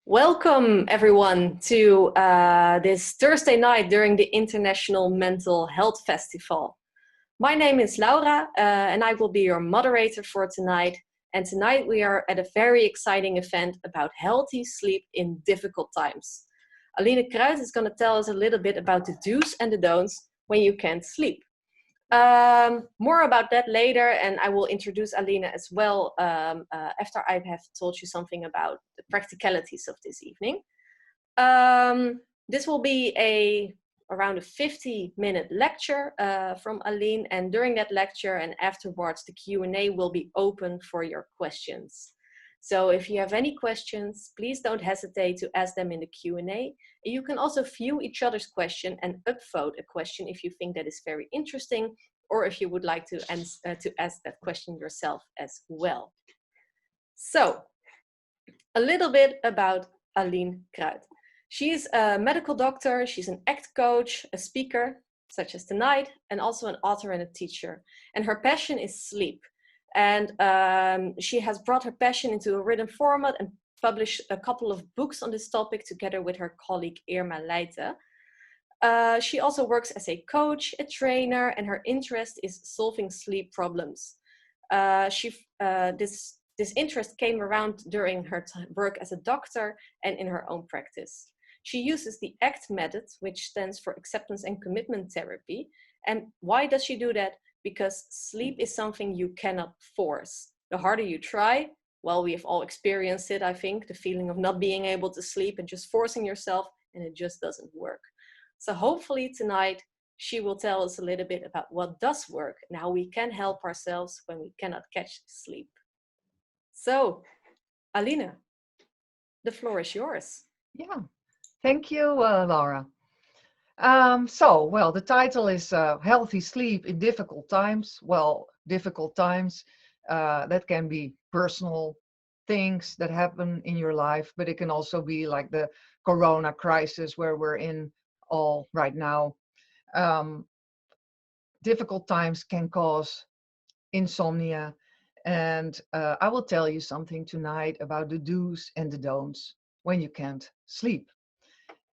Welcome everyone to this Thursday night during the International Mental Health Festival. My name is Laura and I will be your moderator for tonight. And tonight we are at a very exciting event about healthy sleep in difficult times. Aline Kruit is going to tell us a little bit about the do's and the don'ts when you can't sleep. More about that later, and I will introduce Aline as well after I have told you something about the practicalities of this evening. This will be around a 50-minute lecture from Aline, and during that lecture and afterwards the Q&A will be open for your questions. So if you have any questions, please don't hesitate to ask them in the Q&A. You can also view each other's question and upvote a question if you think that is very interesting, or if you would like to ask that question yourself as well. So, a little bit about Aline Kruit. She's a medical doctor, she's an ACT coach, a speaker, such as tonight, and also an author and a teacher. And her passion is sleep. And she has brought her passion into a written format and published a couple of books on this topic together with her colleague Irma Leijten. She also works as a coach, a trainer, and her interest is solving sleep problems. This interest came around during her work as a doctor and in her own practice. She uses the ACT method, which stands for Acceptance and Commitment Therapy. And why does she do that? Because sleep is something you cannot force. The harder you try, well, we have all experienced it, I think, the feeling of not being able to sleep and just forcing yourself, and it just doesn't work. So hopefully tonight, she will tell us a little bit about what does work and how we can help ourselves when we cannot catch sleep. So, Aline, the floor is yours. Yeah, thank you, Laura. Well, the title is Healthy Sleep in Difficult Times. Well, difficult times, that can be personal things that happen in your life, but it can also be like the corona crisis where we're in all right now. Difficult times can cause insomnia, and I will tell you something tonight about the do's and the don'ts when you can't sleep.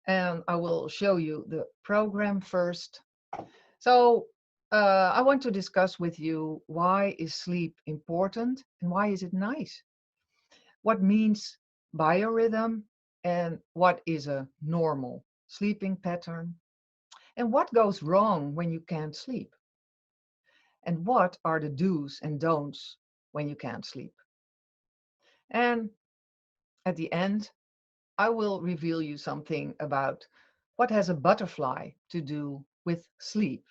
And I will show you the program first. So I want to discuss with you, why is sleep important and why is it nice? What means biorhythm and what is a normal sleeping pattern? And what goes wrong when you can't sleep? And what are the do's and don'ts when you can't sleep? And at the end, I will reveal you something about what has a butterfly to do with sleep.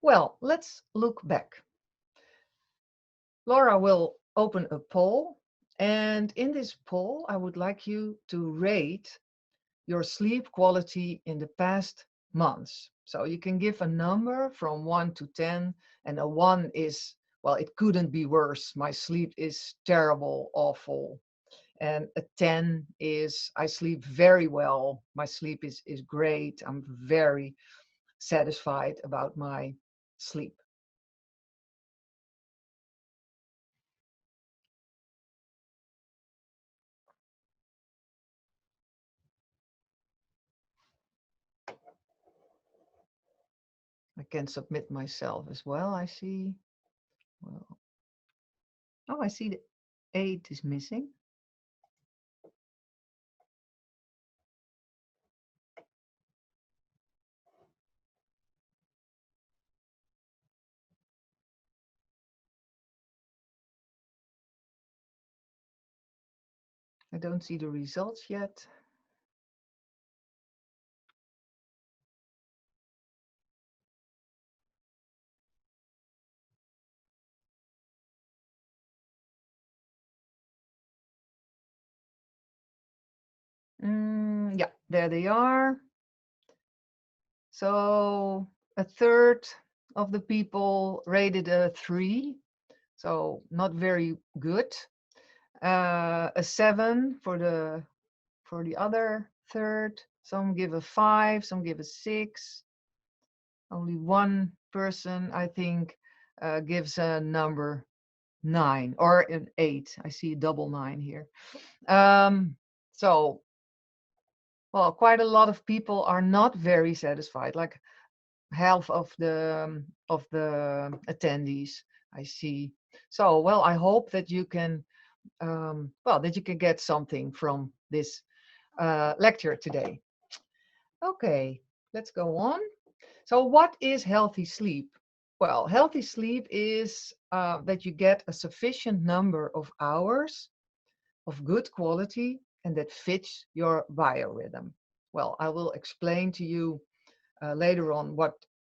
Well, let's look back. Laura will open a poll, and in this poll, I would like you to rate your sleep quality in the past months. So you can give a number from 1 to 10, and a 1 is, well, it couldn't be worse. My sleep is terrible, awful. And a 10 is, I sleep very well. My sleep is great. I'm very satisfied about my sleep. I can submit myself as well, I see. Well, oh, I see the 8 is missing. I don't see the results yet. Yeah, there they are. So a third of the people rated a 3, so not very good. A 7 for the other third. Some give a 5, some give a 6. Only one person, I think, gives a number 9 or an 8. I see a double 9 here. So, well, quite a lot of people are not very satisfied. Like half of the attendees I see. So, well, I hope that you can that you can get something from this lecture today. Okay, let's go on. So, what is healthy sleep? Well, healthy sleep is that you get a sufficient number of hours of good quality and that fits your biorhythm. Well, I will explain to you later on what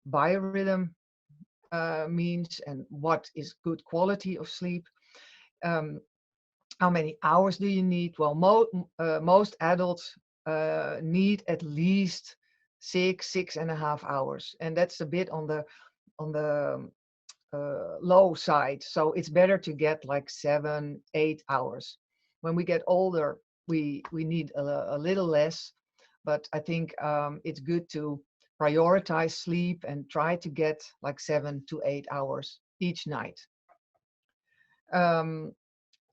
biorhythm means and what is good quality of sleep. Um, how many hours do you need? Well, most adults need at least 6.5 hours, and that's a bit on the low side. So it's better to get like 7-8 hours. When we get older, we need a little less, but I think it's good to prioritize sleep and try to get like 7 to 8 hours each night. Um,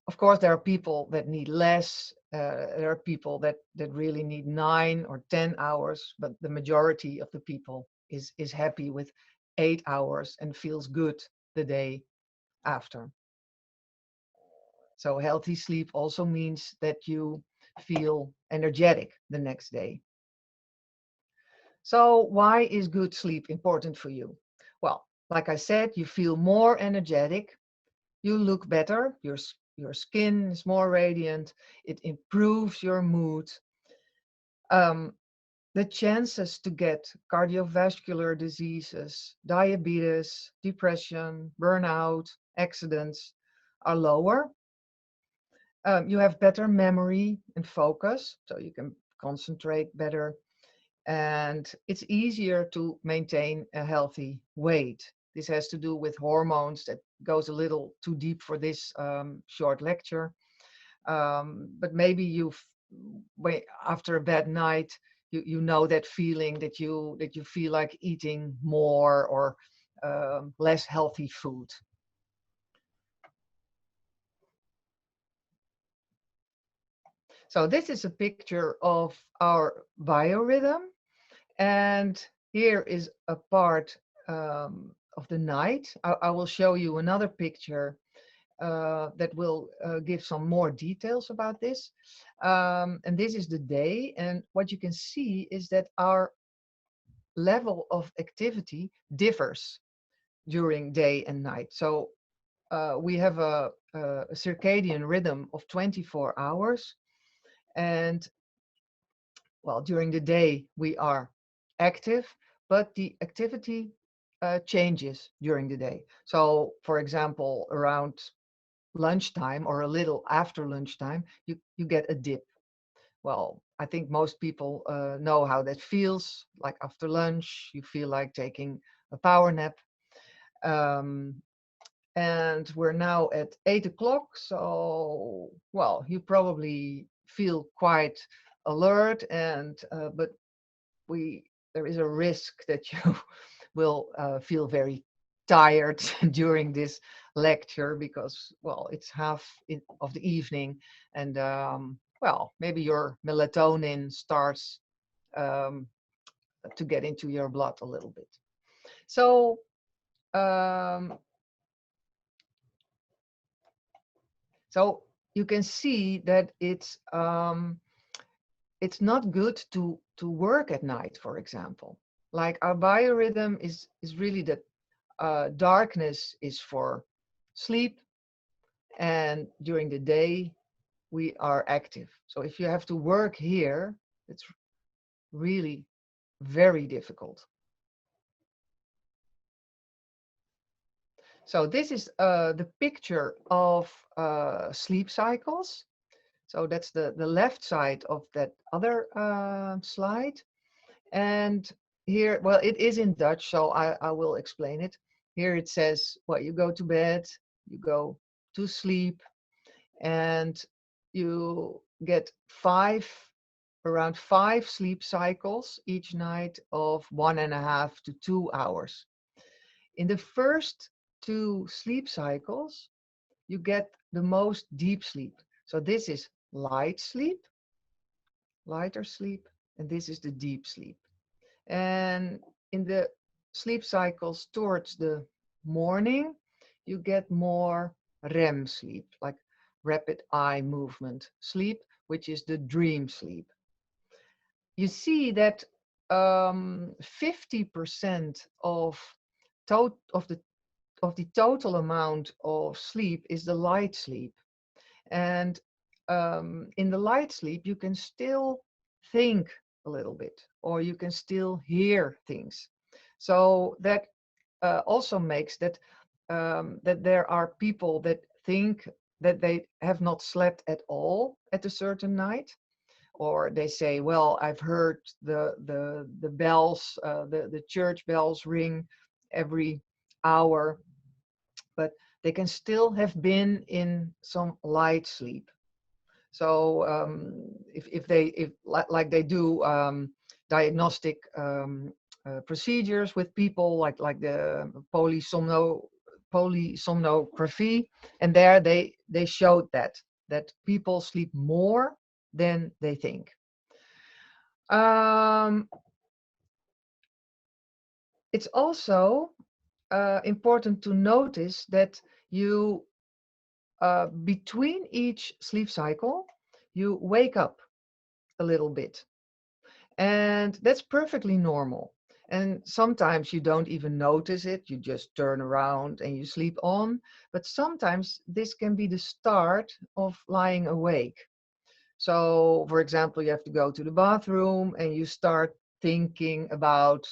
of course, there are people that need less. There are people that really need 9 or 10 hours, but the majority of the people is happy with 8 hours and feels good the day after. So healthy sleep also means that you feel energetic the next day. So why is good sleep important for you? Well, like I said, you feel more energetic, you look better, your skin is more radiant, it improves your mood. Um, the chances to get cardiovascular diseases, diabetes, depression, burnout, accidents are lower. You have better memory and focus, so you can concentrate better. And it's easier to maintain a healthy weight. This has to do with hormones that goes a little too deep for this short lecture. But maybe after a bad night, you know that feeling that you feel like eating more or less healthy food. So this is a picture of our biorhythm, and here is a part of the night. I will show you another picture that will give some more details about this. And this is the day, and what you can see is that our level of activity differs during day and night. So we have a circadian rhythm of 24 hours, and well, during the day we are active, but the activity changes during the day. So, for example, around lunchtime or a little after lunchtime, you get a dip. Well, I think most people know how that feels. Like after lunch, you feel like taking a power nap. Um, and we're now at 8 o'clock. So, well, you probably feel quite alert, and but there is a risk that you will feel very tired during this lecture because, well, it's of the evening, and well, maybe your melatonin starts um, to get into your blood a little bit. So um, so you can see that it's not good to work at night, for example. Like our biorhythm is really that darkness is for sleep, and during the day we are active. So if you have to work here, it's really very difficult. So this is the picture of sleep cycles. So that's the left side of that other slide. And here, well, it is in Dutch, so I will explain it. Here it says, well, you go to bed, you go to sleep, and you get around 5 sleep cycles each night of 1.5 to 2 hours. In the first 2 sleep cycles, you get the most deep sleep. So this is light sleep, lighter sleep, and this is the deep sleep. And in the sleep cycles towards the morning, you get more REM sleep, like rapid eye movement sleep, which is the dream sleep. You see that 50% of the total amount of sleep is the light sleep. And in the light sleep, you can still think a little bit, or you can still hear things. So that also makes that that there are people that think that they have not slept at all at a certain night, or they say, well, I've heard the bells, the church bells ring every hour, but they can still have been in some light sleep. So if like they do diagnostic procedures with people, like the polysomnography, and there they showed that people sleep more than they think. It's also important to notice that you between each sleep cycle, you wake up a little bit. And that's perfectly normal. And sometimes you don't even notice it. You just turn around and you sleep on. But sometimes this can be the start of lying awake. So, for example, you have to go to the bathroom and you start thinking about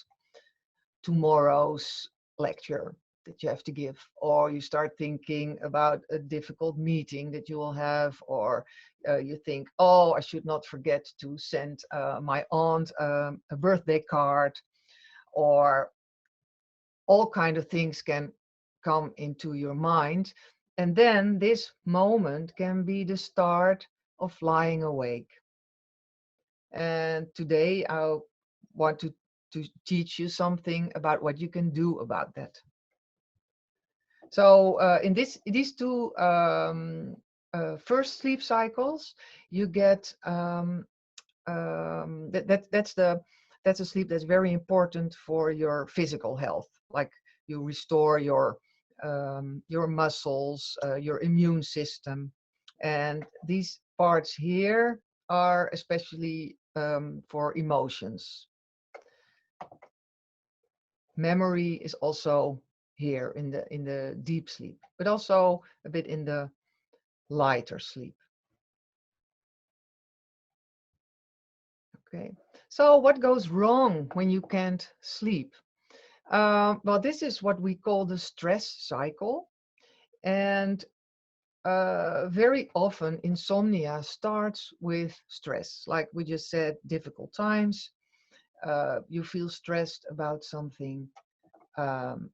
tomorrow's lecture that you have to give, or you start thinking about a difficult meeting that you will have, or you think, oh, I should not forget to send my aunt a birthday card, or all kind of things can come into your mind. And then this moment can be the start of lying awake. And today I want to teach you something about what you can do about that. So in these two first sleep cycles, you get that's a sleep that's very important for your physical health. Like you restore your muscles, your immune system, and these parts here are especially for emotions. Memory is also here in the deep sleep, but also a bit in the lighter sleep. Okay, so what goes wrong when you can't sleep? Well, this is what we call the stress cycle, and very often insomnia starts with stress. Like we just said, difficult times, you feel stressed about something,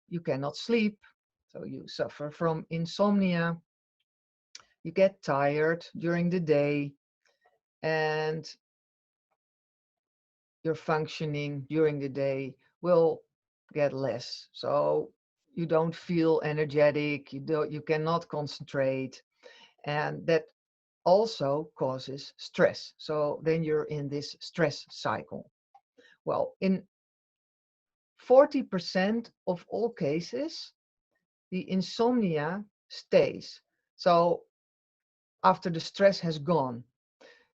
you cannot sleep, so you suffer from insomnia. You get tired during the day, and your functioning during the day will get less. So you don't feel energetic, you cannot concentrate, and that also causes stress. So then you're in this stress cycle. Well, in 40% of all cases, the insomnia stays. So after the stress has gone.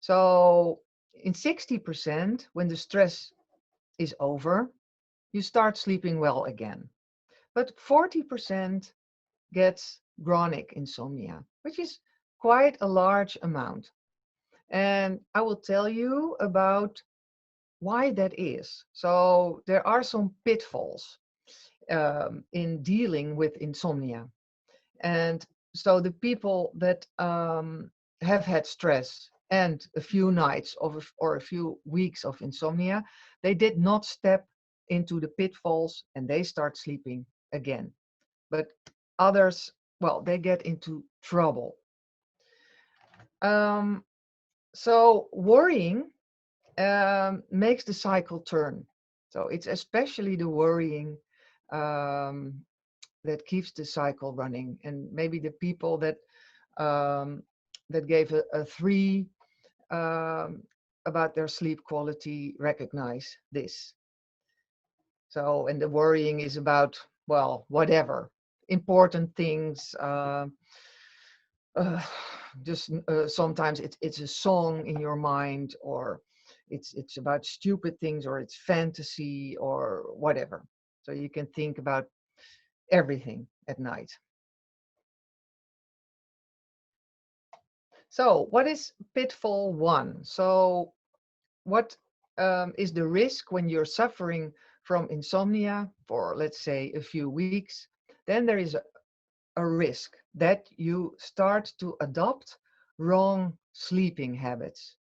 So in 60%, when the stress is over, you start sleeping well again. But 40% gets chronic insomnia, which is quite a large amount. And I will tell you about why that is. So there are some pitfalls in dealing with insomnia. And so the people that have had stress and a few nights or a few weeks of insomnia, they did not step into the pitfalls and they start sleeping again. But others, well, they get into trouble. So worrying makes the cycle turn. So it's especially the worrying that keeps the cycle running. And maybe the people um, that gave a 3 um, about their sleep quality recognize this. So, and the worrying is about, well, whatever important things. Uh, just sometimes it's a song in your mind, or it's about stupid things, or it's fantasy or whatever. So you can think about everything at night. So what is pitfall 1? So what is the risk when you're suffering from insomnia for, let's say, a few weeks? Then there is a risk that you start to adopt wrong sleeping habits.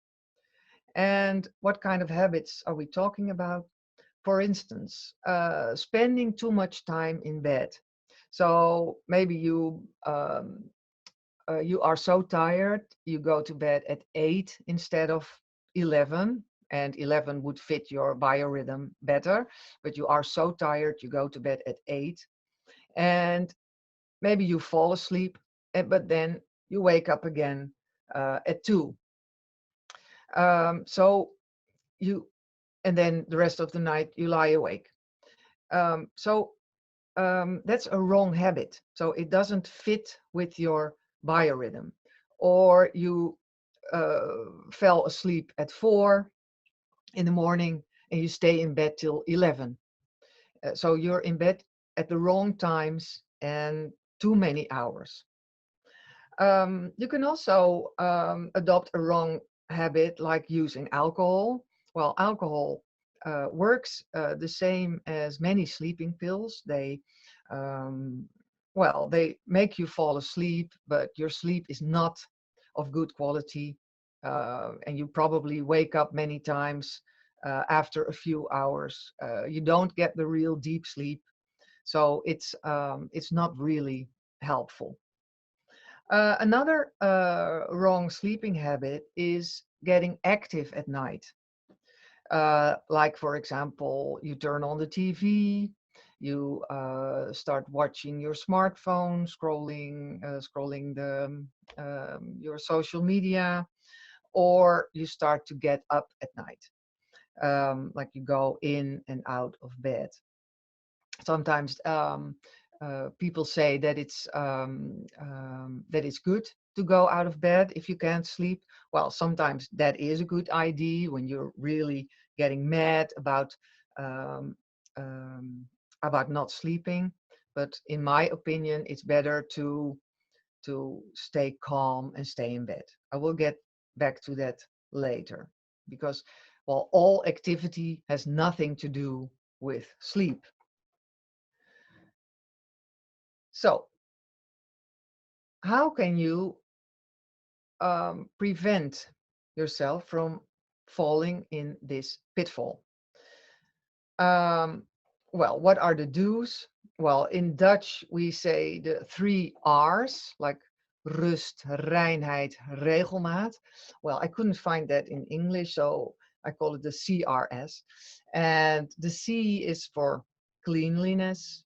And what kind of habits are we talking about? For instance, spending too much time in bed. So maybe you are so tired, you go to bed at 8 instead of 11, and 11 would fit your biorhythm better, but you are so tired, you go to bed at 8, and maybe you fall asleep, but then you wake up again at 2. So you, and then the rest of the night you lie awake. So that's a wrong habit. So it doesn't fit with your biorhythm. Or you fell asleep at 4 in the morning and you stay in bed till 11. So you're in bed at the wrong times and too many hours. You can also adopt a wrong habit like using alcohol. Well, alcohol works the same as many sleeping pills. Um, they make you fall asleep, but your sleep is not of good quality, and you probably wake up many times after a few hours. You don't get the real deep sleep, so it's not really helpful. Another wrong sleeping habit is getting active at night. Like, for example, you turn on the TV, you start watching your smartphone, scrolling your social media, or you start to get up at night, like you go in and out of bed. Sometimes people say that it's good to go out of bed if you can't sleep. Well, sometimes that is a good idea when you're really getting mad um, um, about not sleeping. But in my opinion, it's better to stay calm and stay in bed. I will get back to that later, because, well, all activity has nothing to do with sleep. So, how can you prevent yourself from falling in this pitfall? Um, well, what are the do's? Well, in Dutch, we say the 3 R's, like rust, reinheid, regelmaat. Well, I couldn't find that in English, so I call it the CRS. And the C is for cleanliness,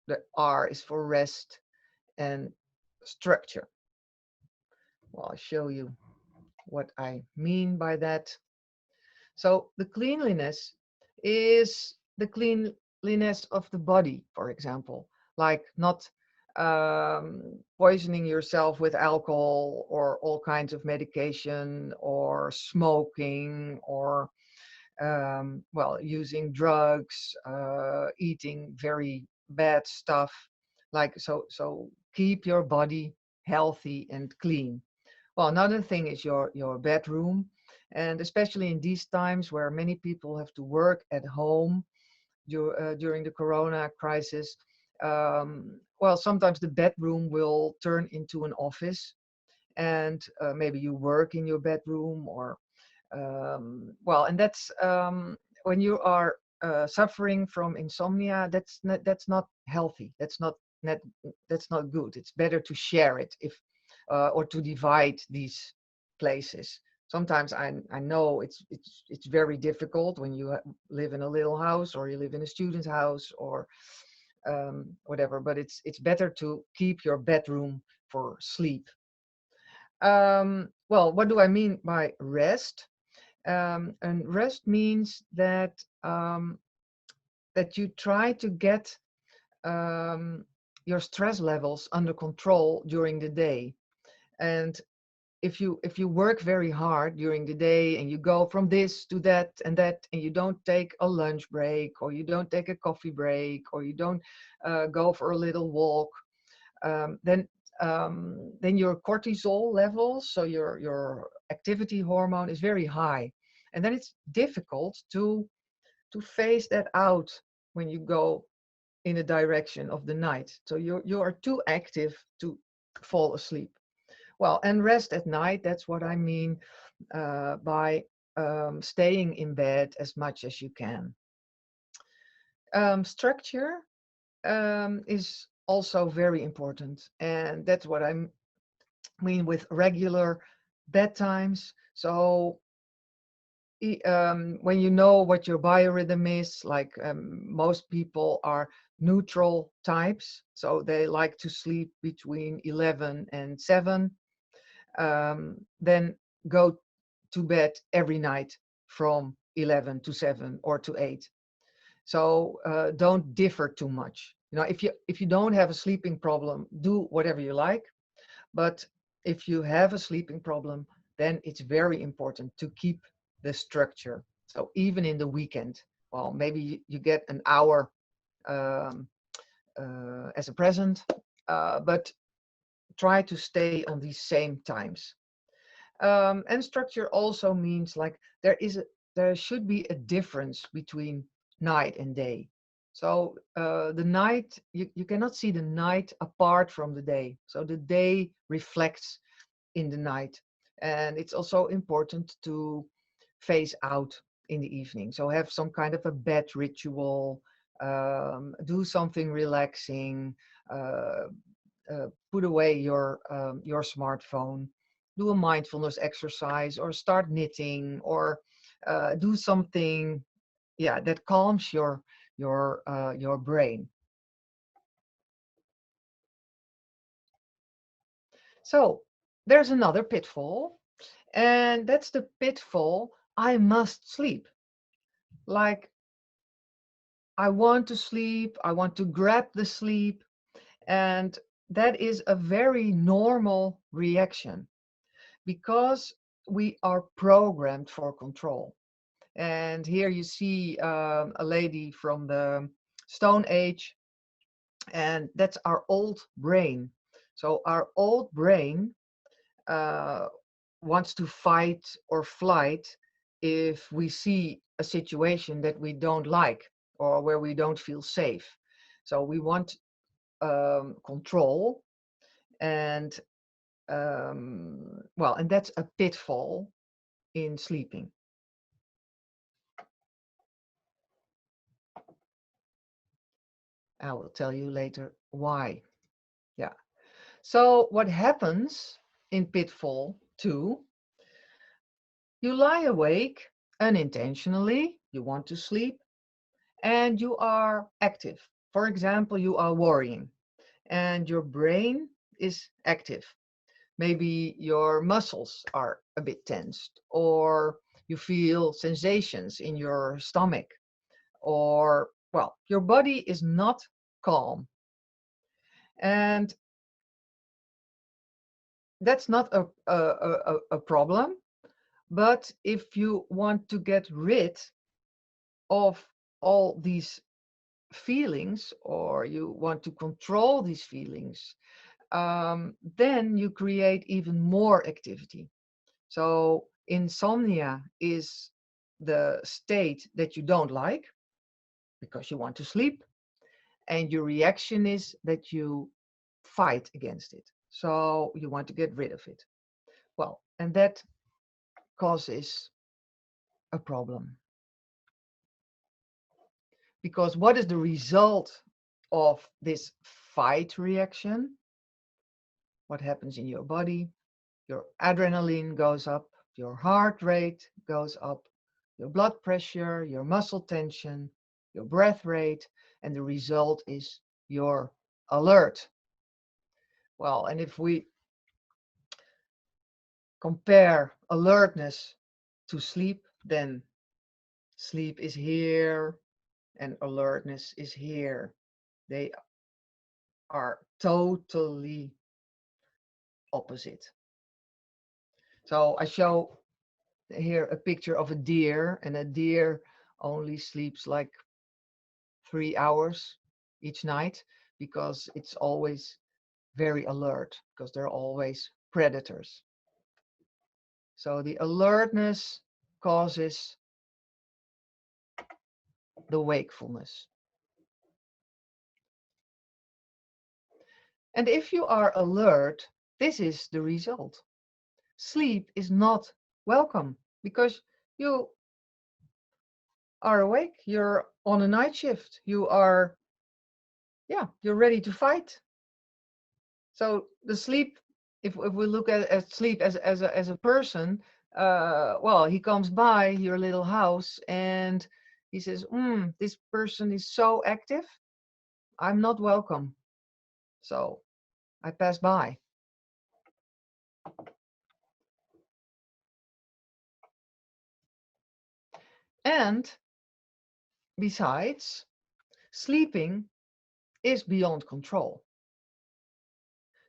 the R is for rest, and structure. Well, I'll show you what I mean by that. So the cleanliness is the cleanliness of the body, for example, like not poisoning yourself with alcohol or all kinds of medication, or smoking, or using drugs, eating very bad stuff. Like, so keep your body healthy and clean. Well, another thing is your bedroom, and especially in these times where many people have to work at home during the Corona crisis. Sometimes the bedroom will turn into an office, and maybe you work in your bedroom, or and that's when you are suffering from insomnia. That's not healthy. Not, that's not good. It's better to share it, if or to divide these places. Sometimes I know it's very difficult when you live in a little house, or you live in a student's house, or whatever, but it's better to keep your bedroom for sleep. Well, what do I mean by rest? And rest means that you try to get your stress levels under control during the day. And if you work very hard during the day and you go from this to that and you don't take a lunch break, or you don't take a coffee break, or you don't go for a little walk, then your cortisol levels, so your activity hormone, is very high, and then it's difficult to phase that out when you go in the direction of the night. So you are too active to fall asleep. Well, and rest at night, that's what I mean by staying in bed as much as you can. Structure is also very important, and that's what I mean with regular bedtimes. So when you know what your biorhythm is, like most people are neutral types, so they like to sleep between 11 and 7, then go to bed every night from 11 to 7 or to 8. So don't differ too much. If you don't have a sleeping problem, do whatever you like. But if you have a sleeping problem, then it's very important to keep the structure. So even in the weekend, well, maybe you get an hour um, as a present, but try to stay on these same times. And structure also means like there should be a difference between night and day. So the night, you cannot see the night apart from the day. So the day reflects in the night. And it's also important to phase out in the evening. So have some kind of a bed ritual, do something relaxing, uh, put away your smartphone, do a mindfulness exercise, or start knitting, or do something, yeah, that calms your brain. So there's another pitfall, and that's the pitfall: I must sleep. Like, I want to sleep, I want to grab the sleep, and that is a very normal reaction because we are programmed for control. And here you see a lady from the Stone Age, and that's our old brain. So our old brain uh, wants to fight or flight if we see a situation that we don't like or where we don't feel safe. So we want control, and well, and that's a pitfall in sleeping. I will tell you later why. Yeah. So what happens in pitfall 2? You lie awake unintentionally, you want to sleep, and you are active. For example, you are worrying and your brain is active. Maybe your muscles are a bit tensed, or you feel sensations in your stomach, or, well, your body is not calm. And that's not a problem. But if you want to get rid of all these feelings, or you want to control these feelings, then you create even more activity. So insomnia is the state that you don't like because you want to sleep, and your reaction is that you fight against it. So you want to get rid of it. Well, and that causes a problem. Because what is the result of this fight reaction? What happens in your body? Your adrenaline goes up, your heart rate goes up, your blood pressure, your muscle tension, your breath rate, and the result is you're alert. Well, and if we compare alertness to sleep, then sleep is here and alertness is here. They are totally opposite. So I show here a picture of a deer, and a deer only sleeps like 3 hours each night because it's always very alert, because they're always predators. So the alertness causes the wakefulness. And if you are alert, this is the result. Sleep is not welcome because you are awake, you're on a night shift, you're ready to fight. So the sleep, if we look at sleep as a person, well, he comes by your little house and he says, this person is so active, I'm not welcome. So I pass by. And besides, sleeping is beyond control.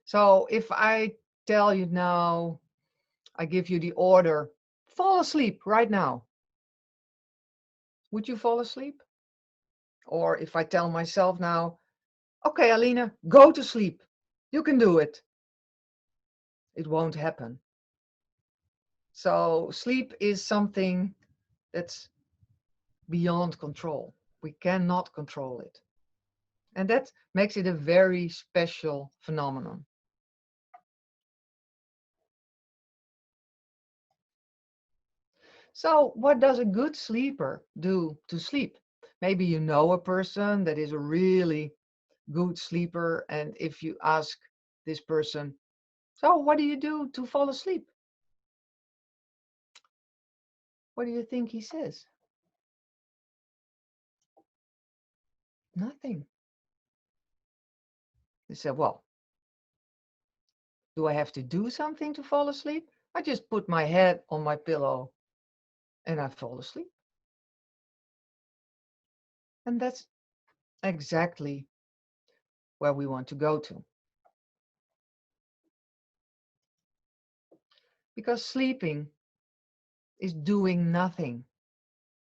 So if I tell you now, I give you the order, fall asleep right now, would you fall asleep? Or if I tell myself now, okay, Aline, go to sleep, you can do it, it won't happen. So sleep is something that's beyond control. We cannot control it. And that makes it a very special phenomenon. So what does a good sleeper do to sleep? Maybe you know a person that is a really good sleeper, and if you ask this person, so what do you do to fall asleep? What do you think he says? Nothing. He said, well, do I have to do something to fall asleep? I just put my head on my pillow and I fall asleep. And that's exactly where we want to go to. Because sleeping is doing nothing.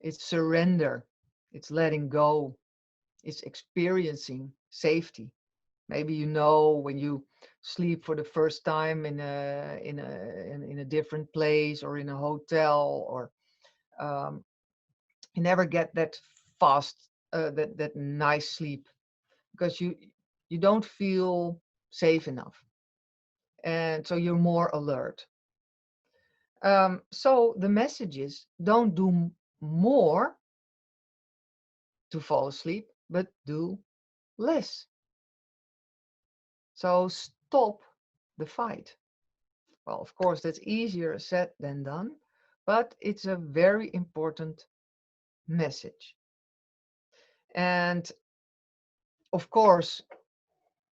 It's surrender. It's letting go. It's experiencing safety. Maybe you know when you sleep for the first time in a different place or in a hotel, or you never get that fast that nice sleep because you don't feel safe enough, and so you're more alert. So the message is, don't do more to fall asleep, but do less. So stop the fight. Well, of course, that's easier said than done, but it's a very important message. And of course,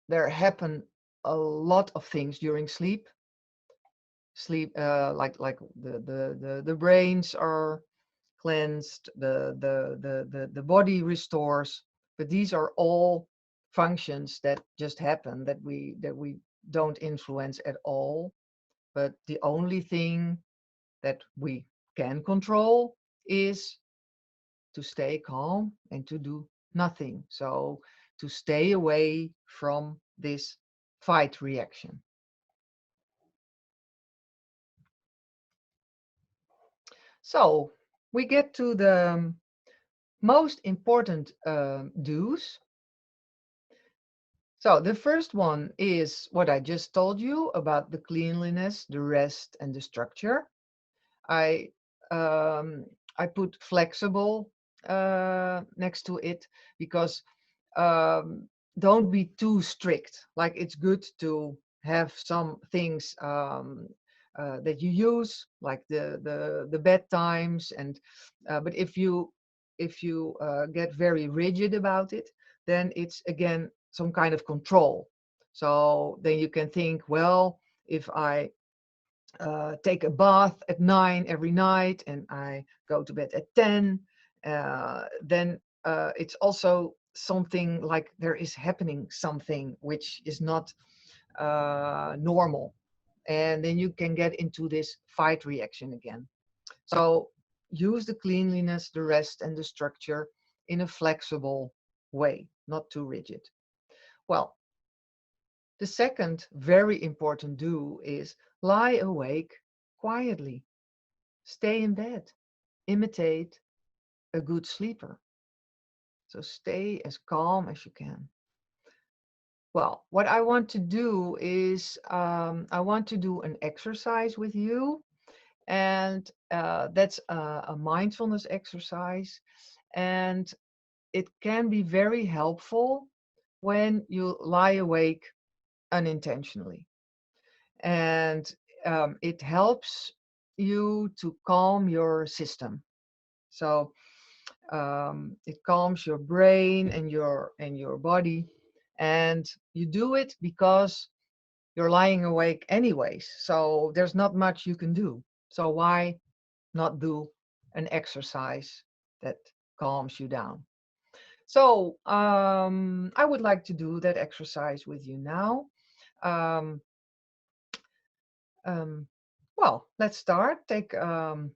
there happen a lot of things during sleep. Like the brains are cleansed, the body restores, but these are all functions that just happen that we don't influence at all. But the only thing that we can control is to stay calm and to do nothing. So to stay away from this fight reaction. So we get to the most important do's. So the first one is what I just told you about the cleanliness, the rest, and the structure. I um, I put flexible next to it because don't be too strict. Like, it's good to have some things that you use, like the bedtimes, and but if you get very rigid about it, then it's again some kind of control. So then you can think, well, if I take a bath at 9 every night and I go to bed at 10, then it's also something like there is happening something which is not normal. And then you can get into this fight reaction again. So use the cleanliness, the rest, and the structure in a flexible way, not too rigid. Well, the second very important do is lie awake quietly. Stay in bed. Imitate a good sleeper. So stay as calm as you can. Well, what I want to do is I want to do an exercise with you, and that's a mindfulness exercise, and it can be very helpful when you lie awake unintentionally, and it helps you to calm your system. So it calms your brain and your body, and you do it because you're lying awake anyways. So there's not much you can do. So why not do an exercise that calms you down? So I would like to do that exercise with you now. Um, um, well, let's start. Take a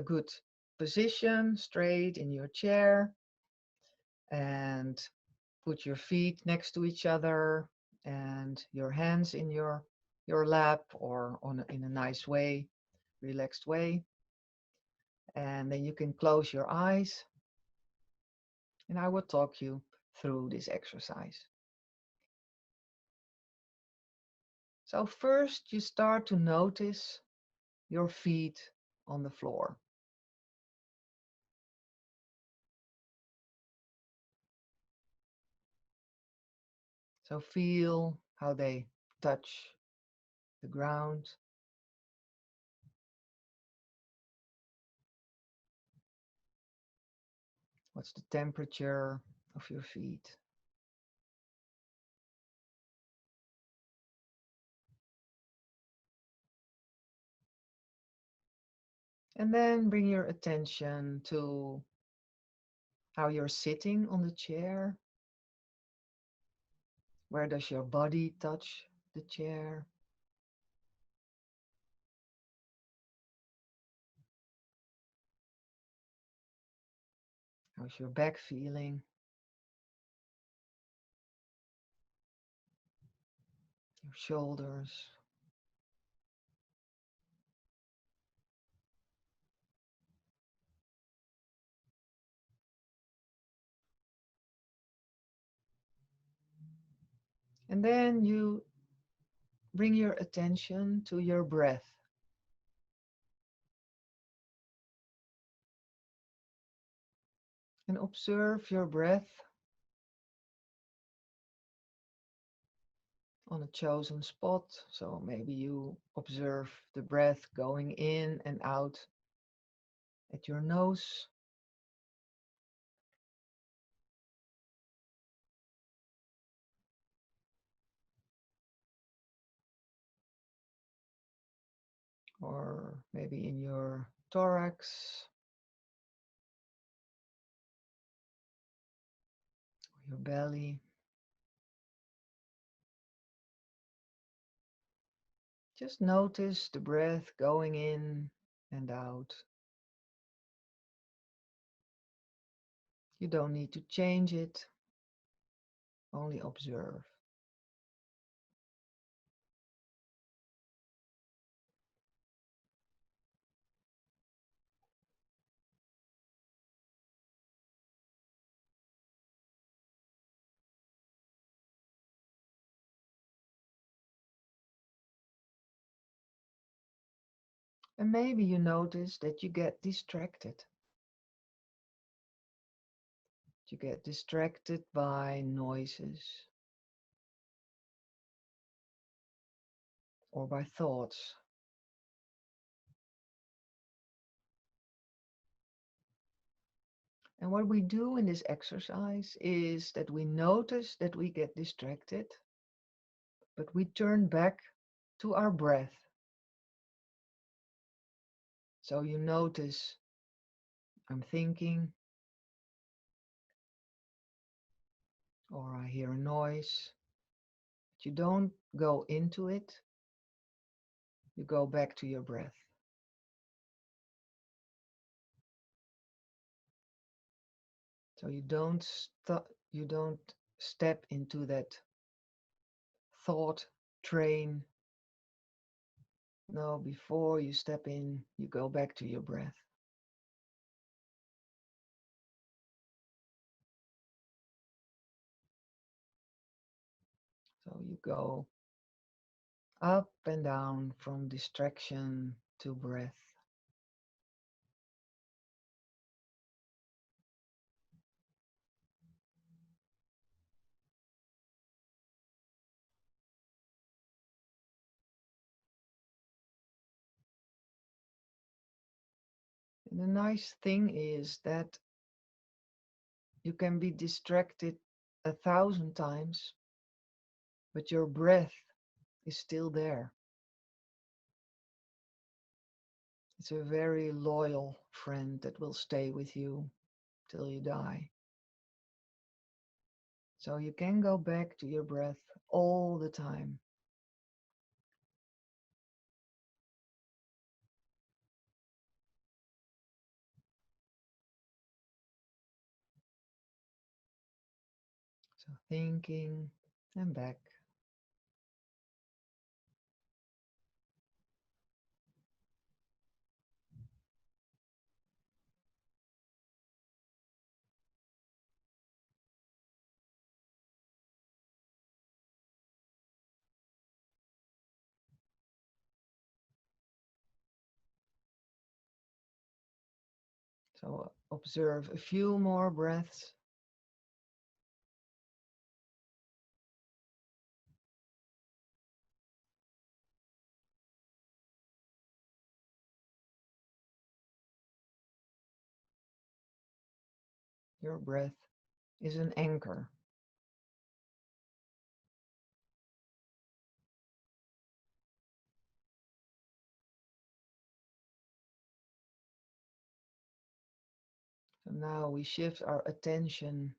good position straight in your chair and put your feet next to each other and your hands in your lap or in a nice way, relaxed way. And then you can close your eyes and I will talk you through this exercise. So first you start to notice your feet on the floor. So feel how they touch the ground. What's the temperature of your feet? And then bring your attention to how you're sitting on the chair. Where does your body touch the chair? How's your back feeling? Your shoulders? And then you bring your attention to your breath. And observe your breath on a chosen spot. So maybe you observe the breath going in and out at your nose. Or maybe in your thorax, your belly. Just notice the breath going in and out. You don't need to change it, only observe. And maybe you notice that you get distracted. You get distracted by noises or by thoughts. And what we do in this exercise is that we notice that we get distracted, but we turn back to our breath. So you notice I'm thinking, or I hear a noise. But you don't go into it, you go back to your breath. So you don't step into that thought train. No, before you step in, you go back to your breath. So you go up and down from distraction to breath. And the nice thing is that you can be distracted 1,000 times, but your breath is still there. It's a very loyal friend that will stay with you till you die. So you can go back to your breath all the time. So thinking and back. So observe a few more breaths. Your breath is an anchor. So now we shift our attention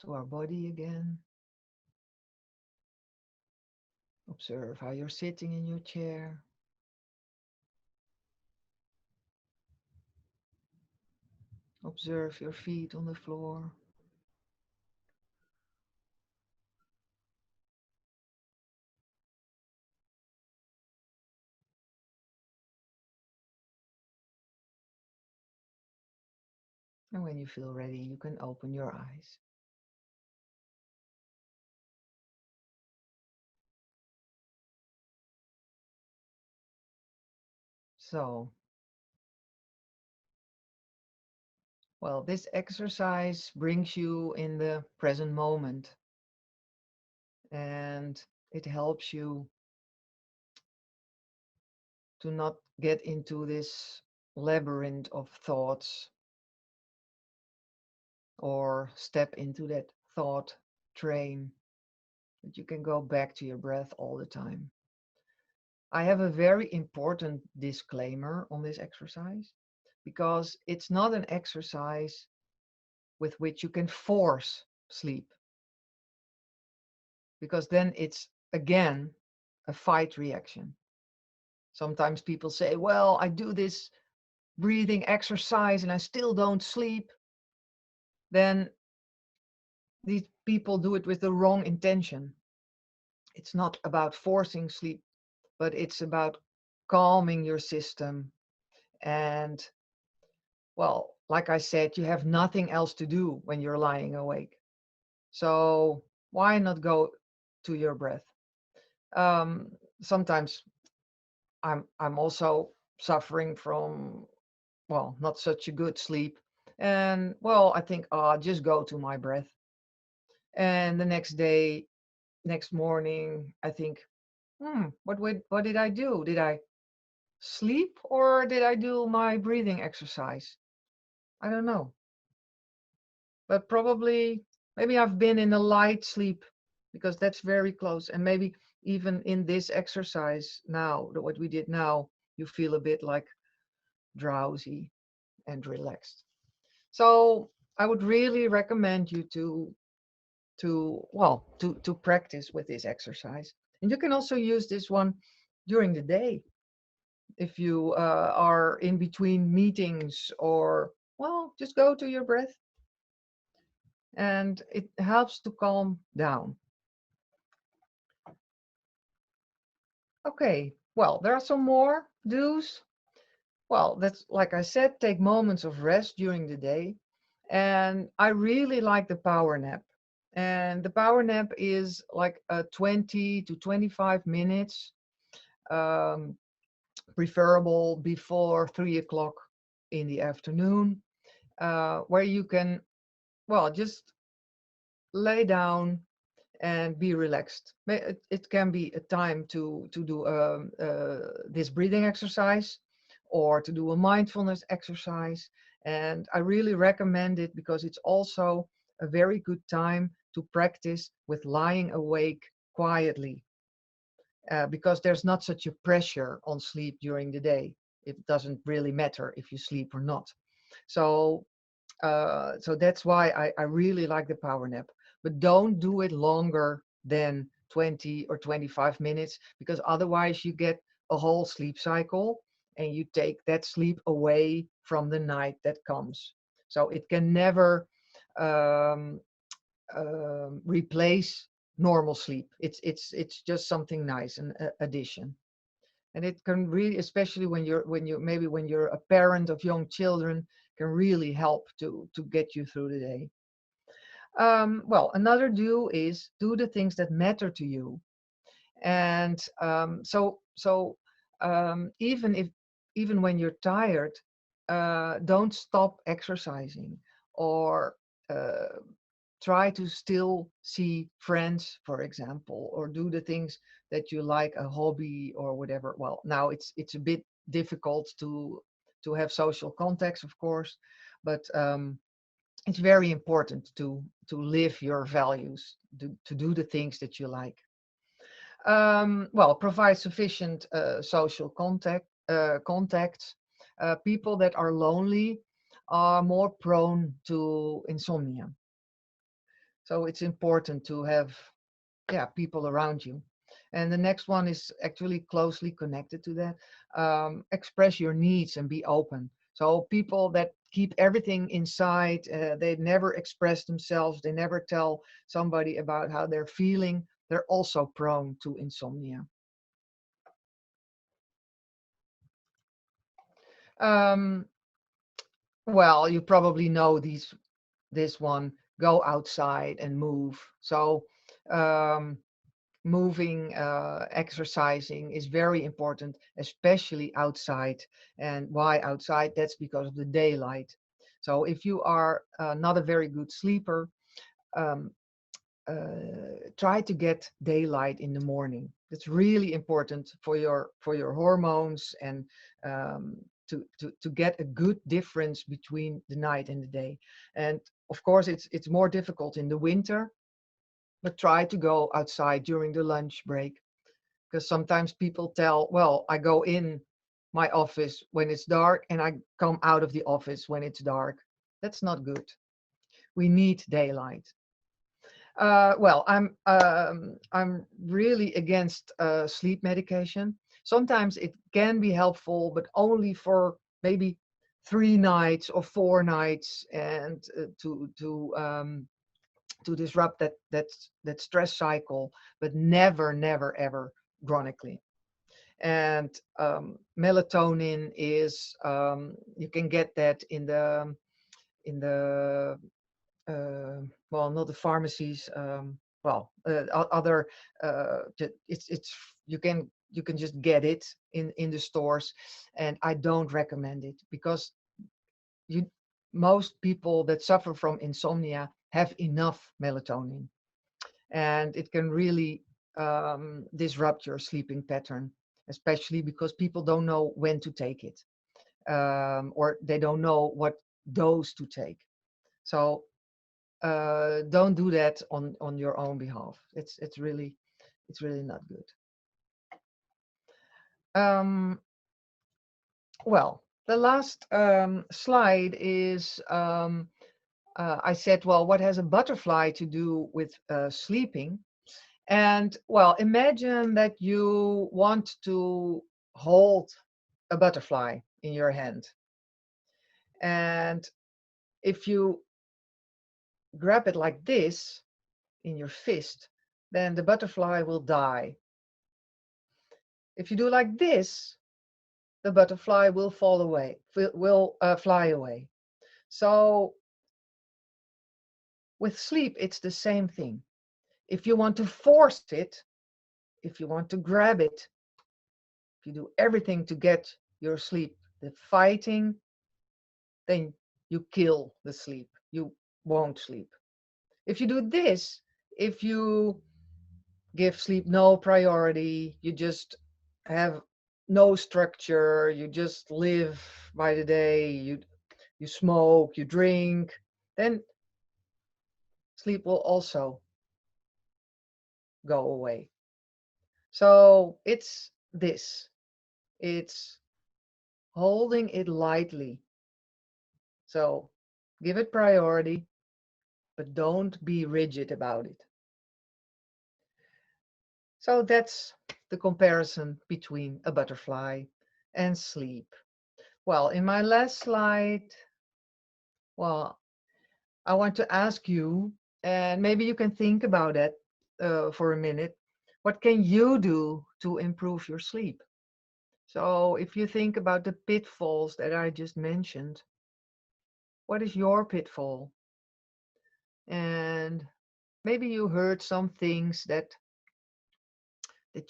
to our body again. Observe how you're sitting in your chair. Observe your feet on the floor. And when you feel ready, you can open your eyes. So, well, this exercise brings you in the present moment, and it helps you to not get into this labyrinth of thoughts or step into that thought train, that you can go back to your breath all the time. I have a very important disclaimer on this exercise because it's not an exercise with which you can force sleep, because then it's again a fight reaction. Sometimes people say, well, I do this breathing exercise and I still don't sleep. Then these people do it with the wrong intention. It's not about forcing sleep, but it's about calming your system. And, well, like I said, you have nothing else to do when you're lying awake. So why not go to your breath? Sometimes I'm also suffering from, well, not such a good sleep. And, well, I think, oh, just go to my breath. And the next day, next morning, I think, what did I do? Did I sleep or did I do my breathing exercise? I don't know. but probably maybe I've been in a light sleep, because that's very close. And maybe even in this exercise now, what we did now, you feel a bit like drowsy and relaxed. So I would really recommend you to practice with this exercise. And you can also use this one during the day if you are in between meetings, or well, just go to your breath, and it helps to calm down. Okay, well, there are some more do's. Well, that's like I said, take moments of rest during the day. And I really like the power nap. And the power nap is like 20 to 25 minutes, um, preferable before 3 o'clock in the afternoon, where you can, well, just lay down and be relaxed. It can be a time to do this breathing exercise, or to do a mindfulness exercise. And I really recommend it because it's also a very good time to practice with lying awake quietly, because there's not such a pressure on sleep during the day. It doesn't really matter if you sleep or not. So so that's why I really like the power nap. But don't do it longer than 20 or 25 minutes, because otherwise you get a whole sleep cycle and you take that sleep away from the night that comes. So it can never um, replace normal sleep. It's just something nice, an addition. And it can really, especially when you're a parent of young children, can really help to get you through the day. Well, another do is do the things that matter to you. And even when you're tired, don't stop exercising, or uh, try to still see friends, for example, or do the things that you like, a hobby or whatever. Well, now it's a bit difficult to have social contacts, of course, but it's very important to live your values, to do the things that you like. Well, provide sufficient social contacts. People that are lonely are more prone to insomnia. So it's important to have, yeah, people around you. And the next one is actually closely connected to that. Express your needs and be open. So people that keep everything inside, they never express themselves, they never tell somebody about how they're feeling, they're also prone to insomnia. Um, well, you probably know this one, go outside and move. So um, moving, exercising is very important, especially outside. And why outside? That's because of the daylight. So if you are not a very good sleeper, um, try to get daylight in the morning. That's really important for your hormones, and to get a good difference between the night and the day. And of course, it's more difficult in the winter, but try to go outside during the lunch break, because sometimes people tell, well, I go in my office when it's dark and I come out of the office when it's dark. That's not good. We need daylight. Well, I'm really against sleep medication. Sometimes it can be helpful, but only for maybe 3 nights or 4 nights, and to disrupt that stress cycle, but never ever chronically. And melatonin is, you can get that in the well, not the pharmacies, other, it's you can just get it in the stores. And I don't recommend it, because you most people that suffer from insomnia have enough melatonin, and it can really disrupt your sleeping pattern, especially because people don't know when to take it, or they don't know what dose to take. So don't do that on your own behalf. It's really not good. Well, the last slide is I said, well, what has a butterfly to do with sleeping? And well, imagine that you want to hold a butterfly in your hand. And if you grab it like this in your fist, then the butterfly will die. If you do like this, the butterfly will fall away, will fly away. So with sleep, it's the same thing. If you want to force it, if you want to grab it, if you do everything to get your sleep, the fighting, then you kill the sleep. You won't sleep. If you do this, if you give sleep no priority, you just have no structure, you just live by the day, you smoke, you drink, then sleep will also go away. So it's this. It's holding it lightly. So give it priority, but don't be rigid about it. So that's the comparison between a butterfly and sleep. Well, in my last slide, well, I want to ask you, and maybe you can think about it for a minute. What can you do to improve your sleep? So if you think about the pitfalls that I just mentioned, what is your pitfall? And maybe you heard some things that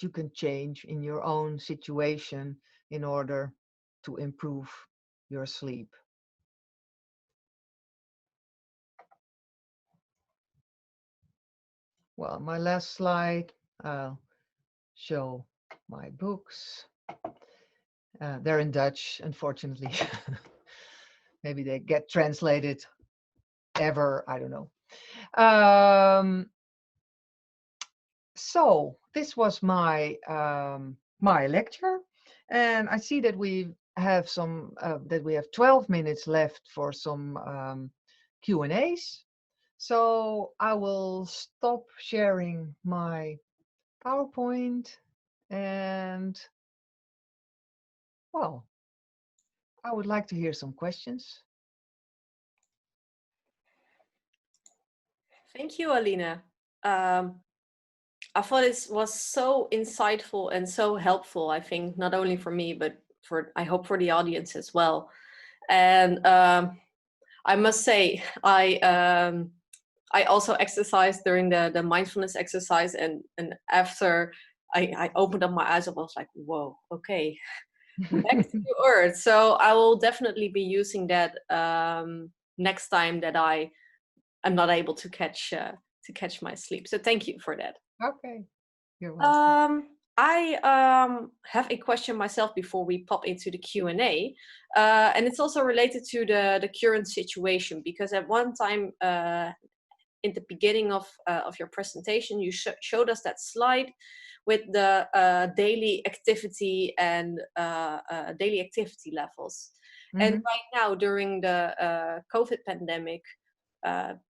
you can change in your own situation in order to improve your sleep. Well, my last slide, I'll show my books. They're in Dutch, unfortunately. Maybe they get translated ever, I don't know. So this was my my lecture, and I see that we have 12 minutes left for some Q&As. So I will stop sharing my PowerPoint, and well, I would like to hear some questions. Thank you, Aline. I thought it was so insightful and so helpful. I think not only for me, but I hope for the audience as well. And I must say, I also exercised during the mindfulness exercise, and after I opened up my eyes, I was like, whoa, okay, back to earth. So I will definitely be using that next time that I'm not able to catch my sleep. So thank you for that. Okay, you're welcome. I have a question myself before we pop into the Q&A, and it's also related to the current situation, because at one time in the beginning of your presentation, you showed us that slide with the daily activity and daily activity levels. And right now, during the COVID pandemic,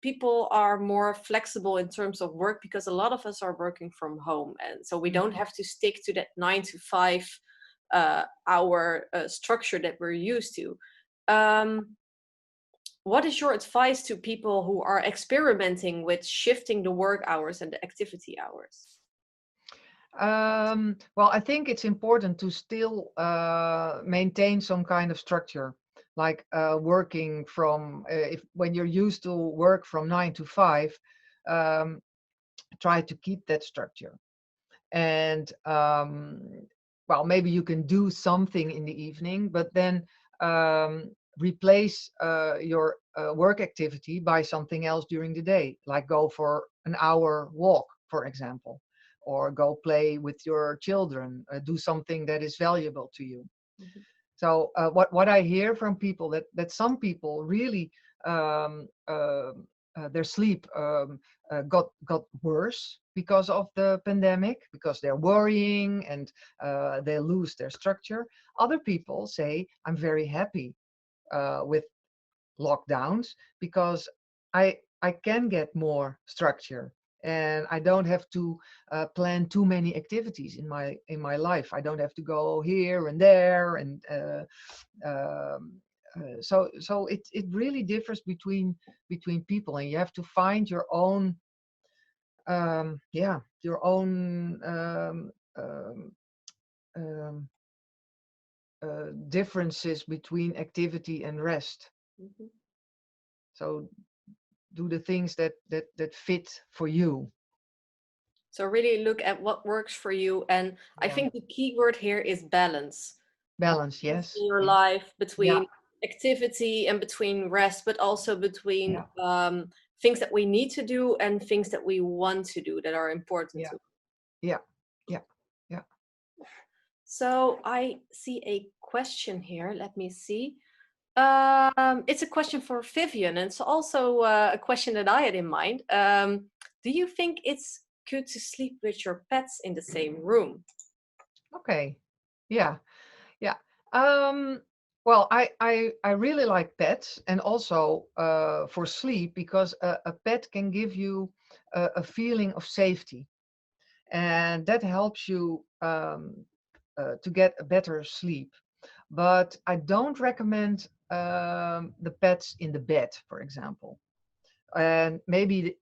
people are more flexible in terms of work, because a lot of us are working from home, and so we don't have to stick to that 9 to 5 hour structure that we're used to. What is your advice to people who are experimenting with shifting the work hours and the activity hours? Well, I think it's important to still maintain some kind of structure, like working from, when you're used to work from 9 to 5, try to keep that structure. And well, maybe you can do something in the evening, but then replace your work activity by something else during the day, like go for an hour walk, for example, or go play with your children, do something that is valuable to you. Mm-hmm. So what I hear from people, that some people really their sleep got worse because of the pandemic, because they're worrying and they lose their structure. Other people say, I'm very happy with lockdowns because I can get more structure and I don't have to plan too many activities in my life. I don't have to go here and there and so it really differs between people, and you have to find your own your own um, differences between activity and rest. Mhm. So do the things that fit for you. So really look at what works for you. And I Yeah, think the key word here is balance. balance. Balance Yes, in your yes. life Yeah, between activity and between rest, but also between yeah, things that we need to do and things that we want to do that are important yeah, to. yeah, yeah, yeah. So I see a question here. Let me see. It's a question for Vivian, and it's also a question that I had in mind. Do you think it's good to sleep with your pets in the same room? Okay. Yeah, yeah. Um, well, I really like pets, and also for sleep, because a pet can give you a feeling of safety, and that helps you to get a better sleep. But I don't recommend the pets in the bed, for example, and maybe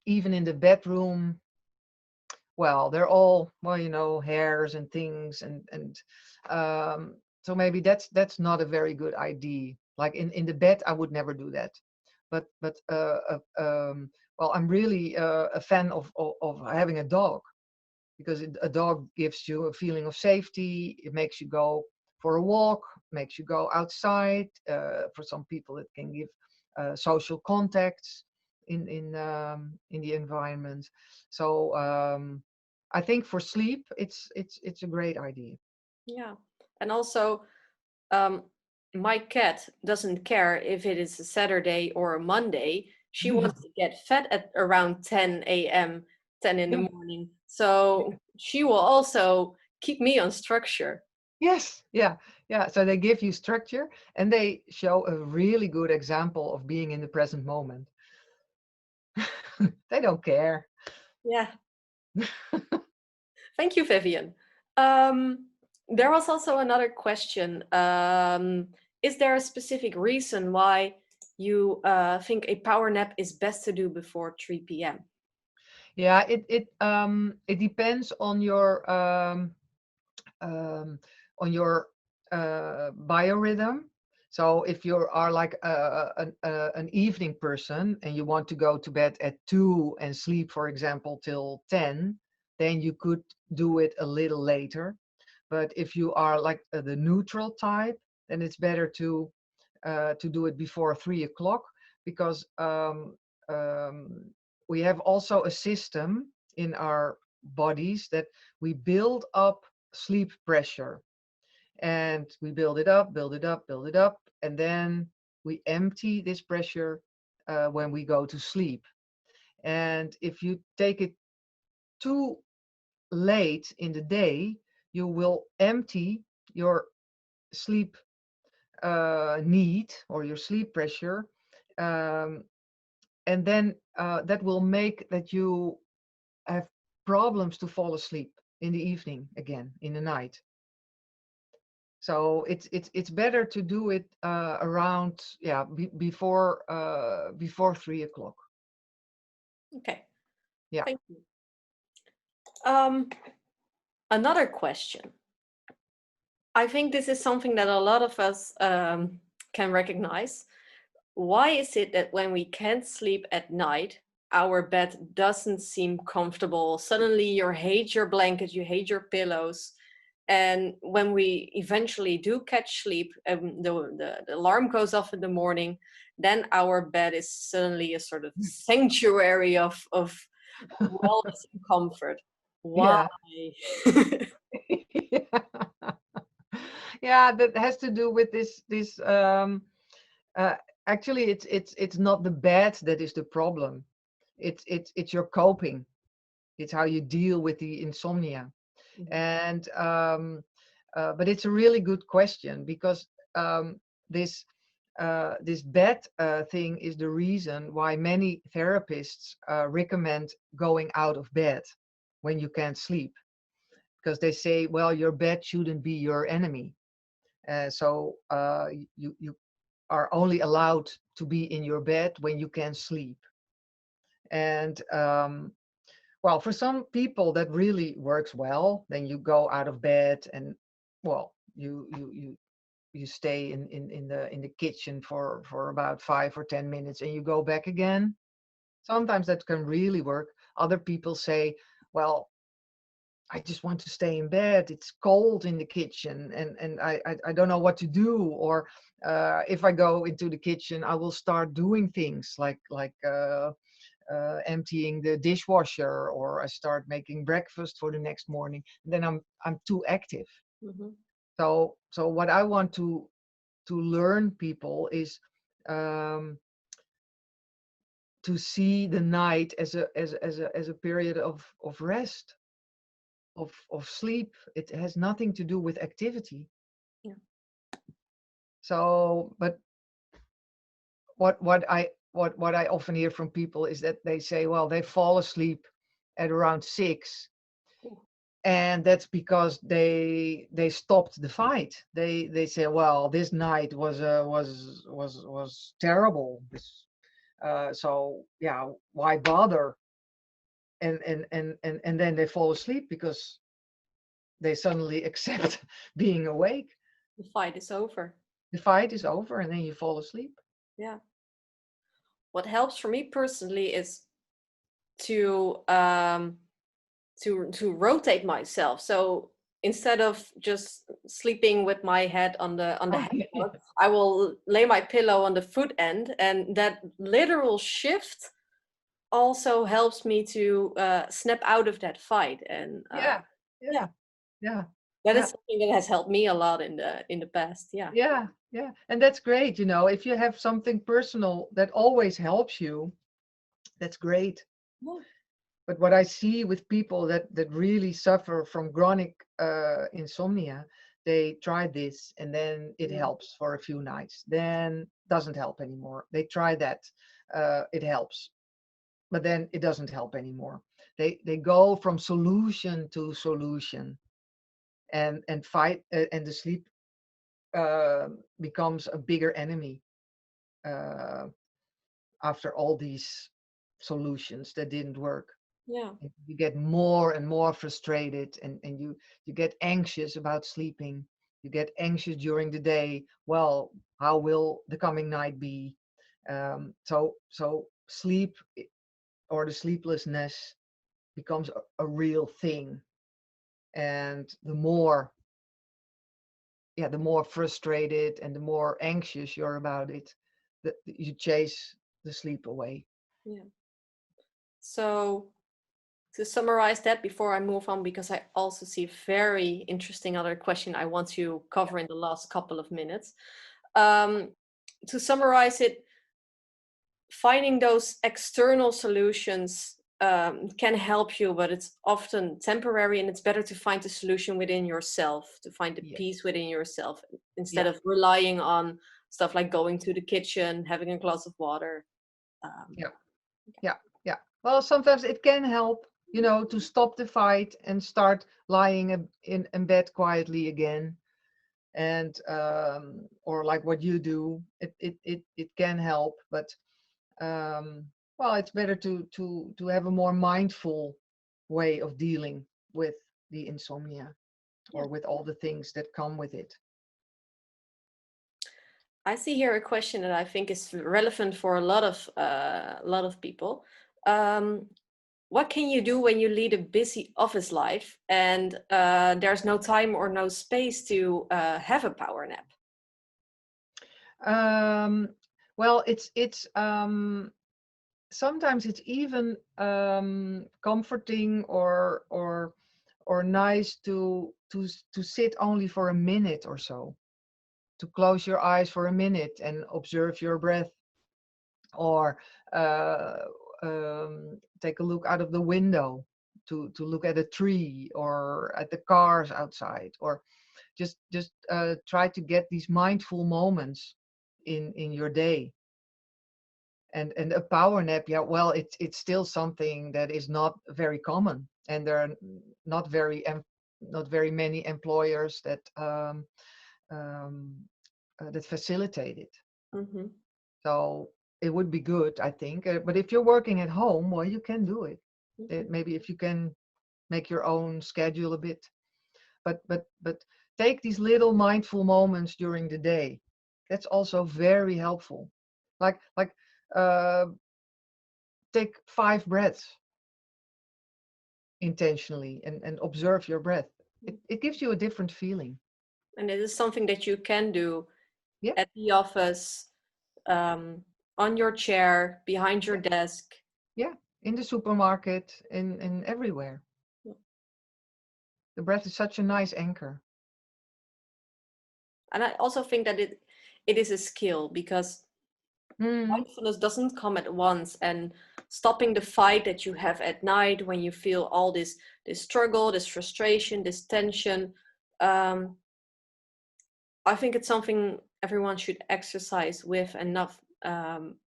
even in the bedroom. Well, they're all, well, hairs and things, and so maybe that's not a very good idea. Like in the bed, I would never do that. But well, I'm really a fan of having a dog, because a dog gives you a feeling of safety. It makes you go for a walk, makes you go outside. For some people, it can give social contacts in the environment. So I think for sleep, it's a great idea. Yeah. And also, um, my cat doesn't care if it is a Saturday or a Monday. She wants to get fed at around 10 a.m., 10 in the Yeah. morning. So she will also keep me on structure. Yes. Yeah. Yeah. So they give you structure, and they show a really good example of being in the present moment. They don't care. Yeah. Thank you, Vivian. Um, there was also another question. Is there a specific reason why you think a power nap is best to do before 3 p.m.? Yeah, it depends um, on your biorhythm. So if you are like an evening person and you want to go to bed at 2 and sleep, for example, till 10, then you could do it a little later. But if you are like the neutral type, then it's better to do it before 3 o'clock, because um, we have also a system in our bodies that we build up sleep pressure, and we build it up, build it up, build it up, and then we empty this pressure when we go to sleep. And if you take it too late in the day, you will empty your sleep need, or your sleep pressure, um, and then that will make that you have problems to fall asleep in the evening again, in the night. So it's better to do it around, before 3 o'clock. Okay, Yeah. thank you. Um, Another question. I think this is something that a lot of us can recognize. Why is it that when we can't sleep at night, our bed doesn't seem comfortable? Suddenly you hate your blanket, you hate your pillows. And when we eventually do catch sleep, the alarm goes off in the morning, then our bed is suddenly a sort of sanctuary of wellness and comfort. Why? Yeah. Yeah. Yeah, that has to do with this uh, actually it's not the bed that is the problem. It's your coping. It's how you deal with the insomnia. Mhm. And but it's a really good question, because this this bed thing is the reason why many therapists recommend going out of bed when you can't sleep, because they say, well, your bed shouldn't be your enemy. So you are only allowed to be in your bed when you can sleep. And well, for some people that really works well. Then you go out of bed and, well, you stay in the kitchen for about 5 or 10 minutes, and you go back again. Sometimes that can really work. Other people say, well, I just want to stay in bed. It's cold in the kitchen, and I don't know what to do. Or if I go into the kitchen, I will start doing things like emptying the dishwasher, or I start making breakfast for the next morning. And then I'm too active. Mhm. So what I want to learn people is um, to see the night as a period of rest, of sleep. It has nothing to do with activity. Yeah. So, but what I often hear from people is that they say, well, they fall asleep at around 6, Ooh. and that's because they stopped the fight. They say, well, this night was terrible. So yeah, why bother? And then they fall asleep because they suddenly accept being awake. The fight is over. The fight is over, and then you fall asleep. Yeah. What helps for me personally is to to rotate myself. So instead of just sleeping with my head on the Okay. headboard, I will lay my pillow on the foot end, and that literal shift also helps me to snap out of that fight. And Yeah, yeah, yeah, yeah, that is yeah, something that has helped me a lot in the past. Yeah. yeah, yeah. And that's great. If you have something personal that always helps you, that's great. Yeah. But what I see with people that really suffer from chronic insomnia, they try this and then it Yeah. helps for a few nights, then doesn't help anymore. They try that, it helps, but then it doesn't help anymore. They go from solution to solution, and fight, and the sleep becomes a bigger enemy uh, after all these solutions that didn't work. Yeah. You get more and more frustrated, and you get anxious about sleeping. You get anxious during the day. Well, how will the coming night be? So sleep, or the sleeplessness, becomes a real thing. And the more frustrated and the more anxious you're about it, you chase the sleep away. Yeah. So to summarize that before I move on, because I also see a very interesting other question I want to cover in the last couple of minutes. Um, to summarize it, finding those external solutions can help you, but it's often temporary, and it's better to find the solution within yourself, to find the Yeah, peace within yourself, instead yeah, of relying on stuff like going to the kitchen, having a glass of water. Um, yeah, yeah, yeah. Well, sometimes it can help, to stop the fight and start lying in bed quietly again. And or like what you do, it can help. But um, well, it's better to have a more mindful way of dealing with the insomnia, yeah. or with all the things that come with it. I see here a question that I think is relevant for a lot of people. Um, what can you do when you lead a busy office life and there's no time or no space to have a power nap? Um, well, it's sometimes it's even comforting, or nice to sit only for a minute or so. to close your eyes for a minute and observe your breath, or uh, take a look out of the window to look at a tree or at the cars outside, or just try to get these mindful moments in your day. And a power nap, yeah, well, it's still something that is not very common, and there are not not very many employers um, that facilitate it. Mm-hmm. So it would be good, I think. But if you're working at home, well, you can do it. Mm-hmm. Maybe if you can make your own schedule a bit, but take these little mindful moments during the day. That's also very helpful. Like uh, take 5 breaths intentionally and observe your breath. It gives you a different feeling. And it is something that you can do Yeah, at the office, um, on your chair, behind your yeah, desk. yeah. In the supermarket, in everywhere. The breath is such a nice anchor. And I also think that it is a skill, because Mm, mindfulness doesn't come at once, and stopping the fight that you have at night when you feel all this struggle, this frustration, this tension. um, I think it's something everyone should exercise with, and not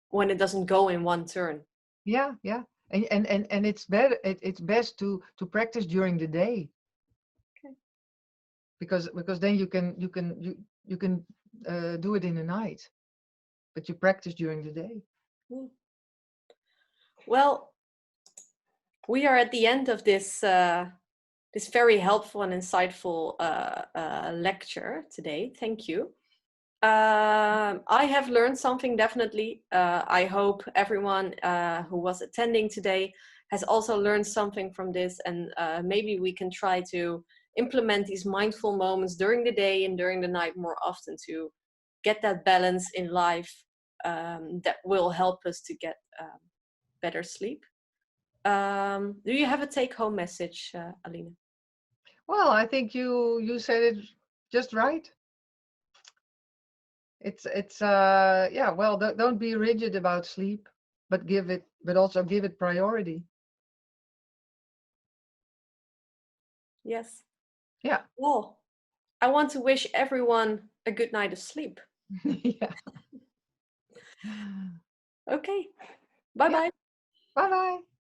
when it doesn't go in one turn. yeah, yeah. And it's better. It's best to practice during the day, Okay. because then you can do it in the night, but you practice during the day. Mm. Well, we are at the end of this very helpful and insightful lecture today. Thank you. I have learned something, definitely. I hope everyone who was attending today has also learned something from this, and maybe we can try to implement these mindful moments during the day and during the night more often, to get that balance in life, that will help us to get better sleep. Do you have a take-home message, Aline? Well, I think you said it just right. It's yeah, well, don't be rigid about sleep, but also give it priority. Yes. Yeah. Well, I want to wish everyone a good night of sleep. Yeah. Okay. Bye Yeah. bye. Bye bye.